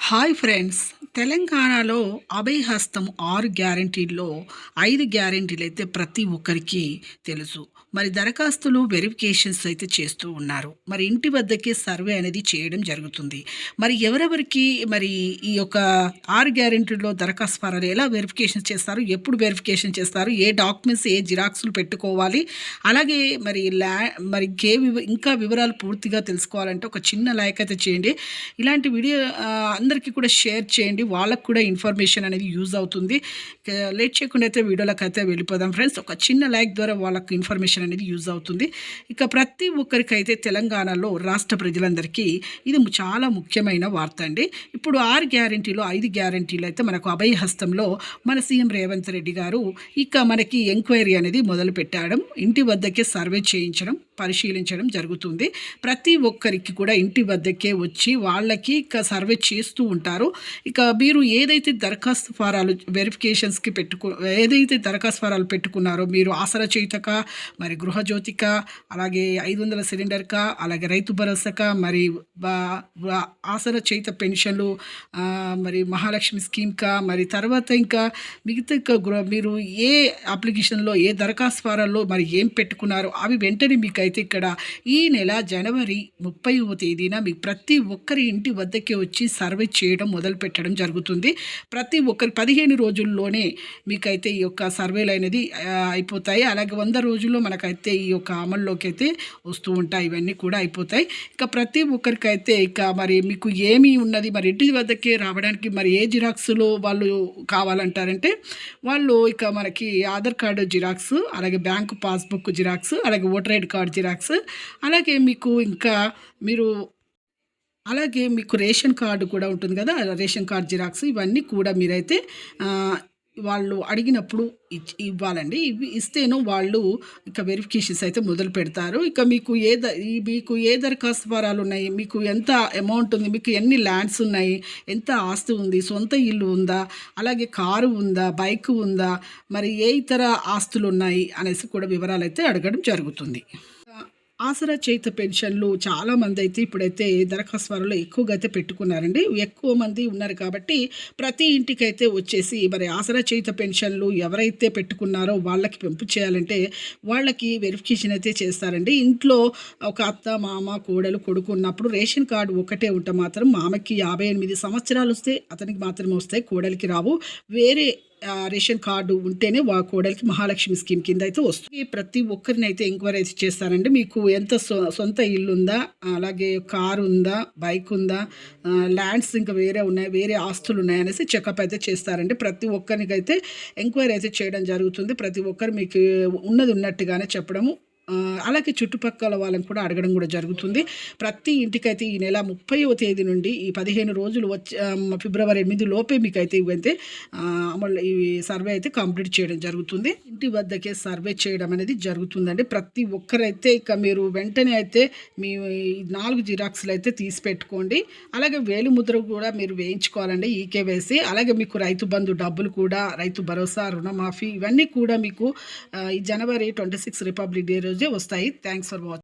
Hi friends, తెలంగాణలో అభయహస్తం 6 గ్యారంటీల్లో 5 గ్యారంటీలు అయితే ప్రతి ఒక్కరికి తెలుసు. మరి దరఖాస్తులు వెరిఫికేషన్స్ అయితే చేస్తూ ఉన్నారు. మరి ఇంటి వద్దకే సర్వే అనేది చేయడం జరుగుతుంది. మరి ఎవరెవరికి మరి ఈ యొక్క 6 గ్యారంటీల్లో దరఖాస్తు ఫారాలు ఎలా వెరిఫికేషన్ చేస్తారు, ఎప్పుడు వెరిఫికేషన్ చేస్తారు, ఏ డాక్యుమెంట్స్ ఏ జిరాక్స్లు పెట్టుకోవాలి, అలాగే మరి మరి ఇంకా వివరాలు పూర్తిగా తెలుసుకోవాలంటే ఒక చిన్న లైక్ అయితే చేయండి. ఇలాంటి వీడియో అందరికీ కూడా షేర్ చేయండి. వాళ్ళకు కూడా ఇన్ఫర్మేషన్ అనేది యూజ్ అవుతుంది. లేట్ చేయకుండా అయితే వీడియోలోకి అయితే వెళ్ళిపోదాం ఫ్రెండ్స్. ఒక చిన్న లైక్ ద్వారా వాళ్ళకు ఇన్ఫర్మేషన్ అనేది యూజ్ అవుతుంది. ఇక ప్రతి ఒక్కరికైతే తెలంగాణలో రాష్ట్ర ప్రజలందరికీ ఇది చాలా ముఖ్యమైన వార్త అండి. ఇప్పుడు 6 గ్యారంటీలో 5 గ్యారంటీలు అయితే మనకు అభయహస్తంలో మన సీఎం రేవంత్ రెడ్డి గారు ఇక మనకి ఎంక్వైరీ అనేది మొదలు పెట్టడం, ఇంటి వద్దకే సర్వే చేయించడం, పరిశీలించడం జరుగుతుంది. ప్రతి ఒక్కరికి కూడా ఇంటి వద్దకే వచ్చి వాళ్ళకి ఇక సర్వే చేస్తూ ఉంటారు. ఇక మీరు ఏదైతే దరఖాస్తు ఫారాలు వెరిఫికేషన్స్కి ఏదైతే దరఖాస్తు ఫారాలు పెట్టుకున్నారో, మీరు ఆసరా చేయుతక, మరి గృహజ్యోతిక, అలాగే 500 సిలిండర్క, అలాగే రైతు భరోసాక, మరి ఆసరా చేయుత పెన్షన్లు, మరి మహాలక్ష్మి స్కీమ్క, మరి తర్వాత ఇంకా మిగతా మీరు ఏ అప్లికేషన్లో ఏ దరఖాస్తు ఫారాల్లో మరి ఏం పెట్టుకున్నారో అవి వెంటనే మీకు అయితే ఇక్కడ ఈ నెల జనవరి 30వ తేదీన మీకు ప్రతి ఒక్కరి ఇంటి వద్దకే వచ్చి సర్వే చేయడం మొదలు పెట్టడం జరుగుతుంది. ప్రతి ఒక్కరి 15 రోజుల్లోనే మీకైతే ఈ యొక్క సర్వేలు అనేది అయిపోతాయి. అలాగే 100 రోజుల్లో మనకైతే ఈ యొక్క అమల్లోకి అయితే వస్తూ ఉంటాయి. ఇవన్నీ కూడా అయిపోతాయి. ఇక ప్రతి ఒక్కరికైతే ఇక మరి మీకు ఏమి ఉన్నది, మరి ఇంటి వద్దకే రావడానికి మరి ఏ జిరాక్స్లో వాళ్ళు కావాలంటారంటే, వాళ్ళు ఇక మనకి ఆధార్ కార్డు జిరాక్స్, అలాగే బ్యాంకు పాస్బుక్ జిరాక్స్, అలాగే ఓటర్ ఐడి కార్డు జిరాక్స్, అలాగే మీకు ఇంకా అలాగే మీకు రేషన్ కార్డు కూడా ఉంటుంది కదా, రేషన్ కార్డు జిరాక్స్, ఇవన్నీ కూడా మీరైతే వాళ్ళు అడిగినప్పుడు ఇవ్వాలండి. ఇవి ఇస్తేనో వాళ్ళు ఇక వెరిఫికేషన్స్ అయితే మొదలు పెడతారు. ఇక మీకు ఏ దరఖాస్తు ఫారాలు ఉన్నాయి, మీకు ఎంత అమౌంట్ ఉంది, మీకు ఎన్ని ల్యాండ్స్ ఉన్నాయి, ఎంత ఆస్తి ఉంది, సొంత ఇల్లు ఉందా, అలాగే కారు ఉందా, బైక్ ఉందా, మరి ఏ ఇతర ఆస్తులు ఉన్నాయి అనేసి కూడా వివరాలు అయితే అడగడం జరుగుతుంది. ఆసరా చేయుత పెన్షన్లు చాలామంది అయితే ఇప్పుడైతే దరఖాస్తు ఫారాల్లో ఎక్కువగా అయితే పెట్టుకున్నారండి. ఎక్కువ మంది ఉన్నారు కాబట్టి ప్రతి ఇంటికైతే వచ్చేసి మరి ఆసరా చేయుత పెన్షన్లు ఎవరైతే పెట్టుకున్నారో వాళ్ళకి పెంపు చేయాలంటే వాళ్ళకి వెరిఫికేషన్ అయితే చేస్తారండి. ఇంట్లో ఒక అత్త, మామ, కోడలు, కొడుకు ఉన్నప్పుడు రేషన్ కార్డు ఒకటే ఉంటే మాత్రం మామకి 58 సంవత్సరాలు వస్తే అతనికి మాత్రమే వస్తాయి, కోడలికి రావు. వేరే రేషన్ కార్డు ఉంటేనే కోడలికి మహాలక్ష్మి స్కీమ్ కింద అయితే వస్తుంది. ప్రతి ఒక్కరిని అయితే ఎంక్వైరీ అయితే చేస్తారండి. మీకు ఎంత సొంత ఇల్లు ఉందా, అలాగే కారు ఉందా, బైక్ ఉందా, ల్యాండ్స్ ఇంకా వేరే ఉన్నాయి, వేరే ఆస్తులు ఉన్నాయనేసి చెకప్ అయితే చేస్తారండి. ప్రతి ఒక్కరికి అయితే ఎంక్వైరీ అయితే చేయడం జరుగుతుంది. ప్రతి ఒక్కరు మీకు ఉన్నది ఉన్నట్టుగానే చెప్పడము, అలాగే చుట్టుపక్కల వాళ్ళని కూడా అడగడం కూడా జరుగుతుంది. ప్రతి ఇంటికైతే ఈ నెల 30వ తేదీ నుండి ఈ 15 రోజులు ఫిబ్రవరి 8 లోపే మీకైతే ఇవైతే ఈ సర్వే అయితే కంప్లీట్ చేయడం జరుగుతుంది. ఇంటి వద్దకే సర్వే చేయడం అనేది జరుగుతుందండి. ప్రతి ఒక్కరైతే ఇక మీరు వెంటనే అయితే మీ 4 జిరాక్స్లు అయితే తీసి పెట్టుకోండి. అలాగే వేలిముద్ర కూడా మీరు వేయించుకోవాలండి, ఈకేవైసీ. అలాగే మీకు రైతు బంధు డబ్బులు కూడా, రైతు భరోసా, రుణమాఫీ, ఇవన్నీ కూడా మీకు ఈ జనవరి 26 రిపబ్లిక్ డే రోజే వస్తాయి. Thanks for watching.